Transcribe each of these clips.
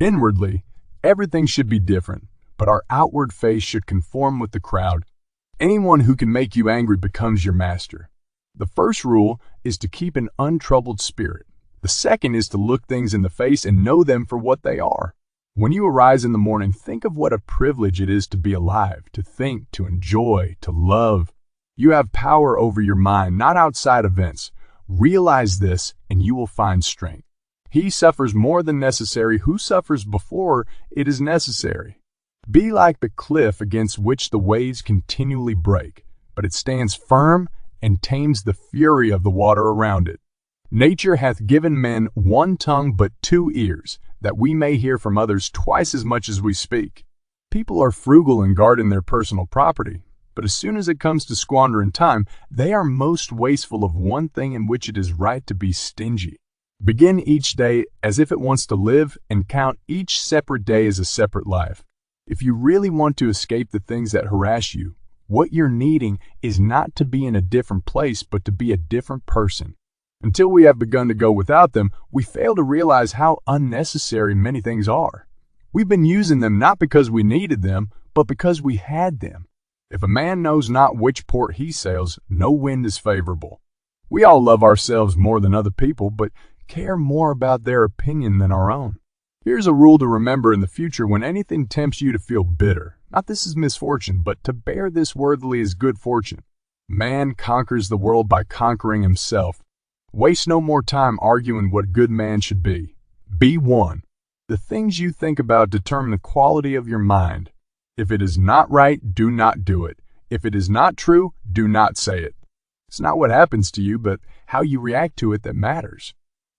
Inwardly, everything should be different, but our outward face should conform with the crowd. Anyone who can make you angry becomes your master. The first rule is to keep an untroubled spirit. The second is to look things in the face and know them for what they are. When you arise in the morning, think of what a privilege it is to be alive, to think, to enjoy, to love. You have power over your mind, not outside events. Realize this, and you will find strength. He suffers more than necessary who suffers before it is necessary. Be like the cliff against which the waves continually break, but it stands firm and tames the fury of the water around it. Nature hath given men one tongue but two ears, that we may hear from others twice as much as we speak. People are frugal and guard in their personal property, but as soon as it comes to squandering time, they are most wasteful of one thing in which it is right to be stingy. Begin each day as if it wants to live, and count each separate day as a separate life. If you really want to escape the things that harass you, what you're needing is not to be in a different place, but to be a different person. Until we have begun to go without them, we fail to realize how unnecessary many things are. We've been using them not because we needed them, but because we had them. If a man knows not which port he sails, no wind is favorable. We all love ourselves more than other people, but care more about their opinion than our own. Here's a rule to remember in the future when anything tempts you to feel bitter. Not this is misfortune, but to bear this worthily is good fortune. Man conquers the world by conquering himself. Waste no more time arguing what a good man should be. Be one. The things you think about determine the quality of your mind. If it is not right, do not do it. If it is not true, do not say it. It's not what happens to you, but how you react to it that matters.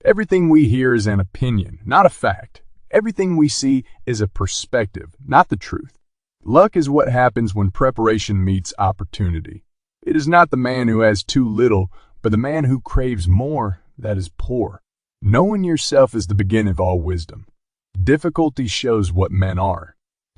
Everything we hear is an opinion, not a fact. Everything we see is a perspective, not the truth. Luck is what happens when preparation meets opportunity. It is not the man who has too little, but the man who craves more that is poor. Knowing yourself is the beginning of all wisdom. Difficulty shows what men are.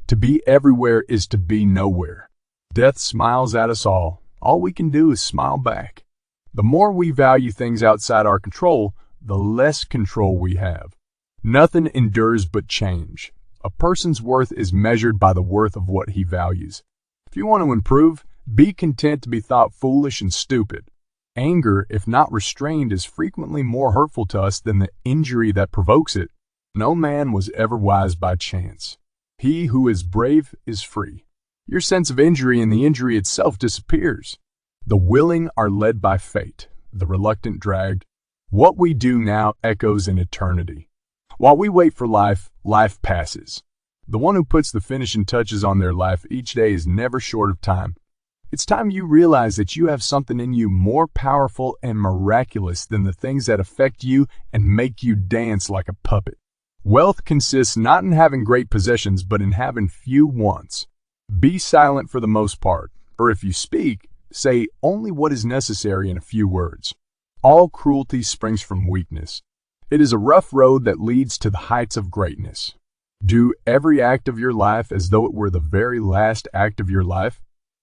To be everywhere is to be nowhere. Death smiles at us all. All we can do is smile back. The more we value things outside our control, the less control we have. Nothing endures but change. A person's worth is measured by the worth of what he values. If you want to improve, be content to be thought foolish and stupid. Anger, if not restrained, is frequently more hurtful to us than the injury that provokes it. No man was ever wise by chance. He who is brave is free. Your sense of injury and the injury itself disappears. The willing are led by fate, the reluctant dragged. What we do now echoes in eternity. While we wait for life, life passes. The one who puts the finishing touches on their life each day is never short of time. It's time you realize that you have something in you more powerful and miraculous than the things that affect you and make you dance like a puppet. Wealth consists not in having great possessions, but in having few wants. Be silent for the most part, or if you speak, say only what is necessary in a few words. All cruelty springs from weakness. It is a rough road that leads to the heights of greatness. Do every act of your life as though it were the very last act of your life.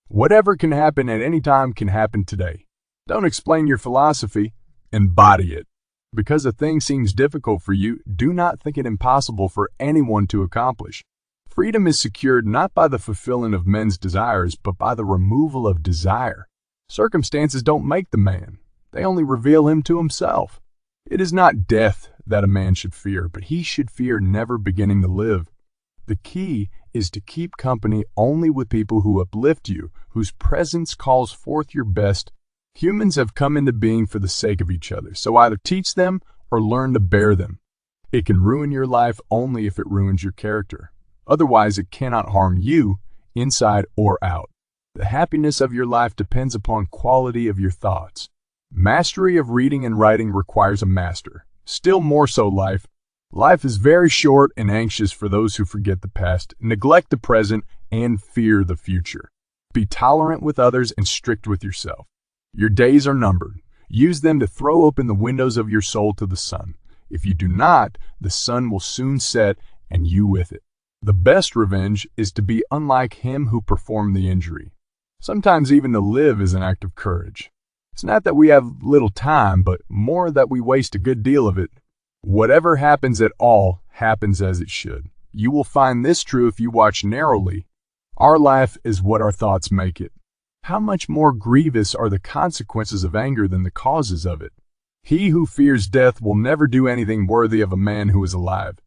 Whatever can happen at any time can happen today. Don't explain your philosophy, embody it. Because a thing seems difficult for you, do not think it impossible for anyone to accomplish. Freedom is secured not by the fulfilling of men's desires, but by the removal of desire. Circumstances don't make the man. They only reveal him to himself. It is not death that a man should fear, but he should fear never beginning to live. The key is to keep company only with people who uplift you, whose presence calls forth your best. Humans have come into being for the sake of each other, so either teach them or learn to bear them. It can ruin your life only if it ruins your character. Otherwise, it cannot harm you, inside or out. The happiness of your life depends upon quality of your thoughts. Mastery of reading and writing requires a master. Still more so life. Life is very short and anxious for those who forget the past, neglect the present, and fear the future. Be tolerant with others and strict with yourself. Your days are numbered. Use them to throw open the windows of your soul to the sun. If you do not, the sun will soon set, and you with it. The best revenge is to be unlike him who performed the injury. Sometimes even to live is an act of courage. It's not that we have little time, but more that we waste a good deal of it. Whatever happens at all happens as it should. You will find this true if you watch narrowly. Our life is what our thoughts make it. How much more grievous are the consequences of anger than the causes of it? He who fears death will never do anything worthy of a man who is alive.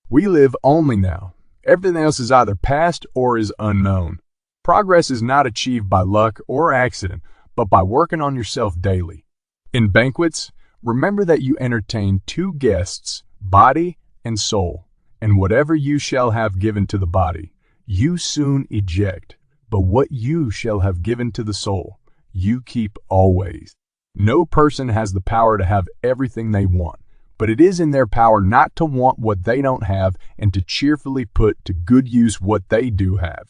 We live only now. Everything else is either past or is unknown. Progress is not achieved by luck or accident, but by working on yourself daily. In banquets, remember that you entertain two guests, body and soul, and whatever you shall have given to the body, you soon eject, but what you shall have given to the soul, you keep always. No person has the power to have everything they want, but it is in their power not to want what they don't have and to cheerfully put to good use what they do have.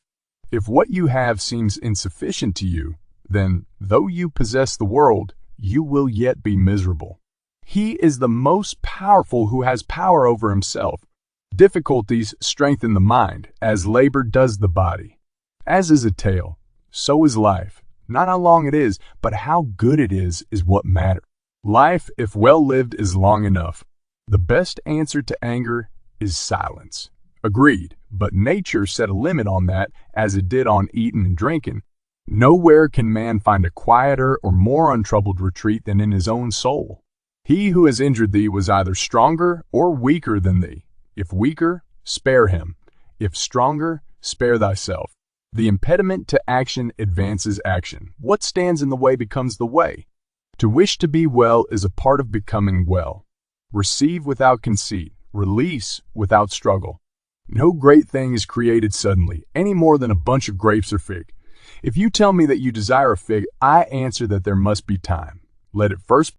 If what you have seems insufficient to you, then, though you possess the world, you will yet be miserable. He is the most powerful who has power over himself. Difficulties strengthen the mind, as labor does the body. As is a tale, so is life. Not how long it is, but how good it is what matters. Life, if well lived, is long enough. The best answer to anger is silence. Agreed, but nature set a limit on that, as it did on eating and drinking. Nowhere can man find a quieter or more untroubled retreat than in his own soul. He who has injured thee was either stronger or weaker than thee. If weaker, spare him. If stronger, spare thyself. The impediment to action advances action. What stands in the way becomes the way. To wish to be well is a part of becoming well. Receive without conceit. Release without struggle. No great thing is created suddenly, any more than a bunch of grapes or fig. If you tell me that you desire a fig, I answer that there must be time. Let it first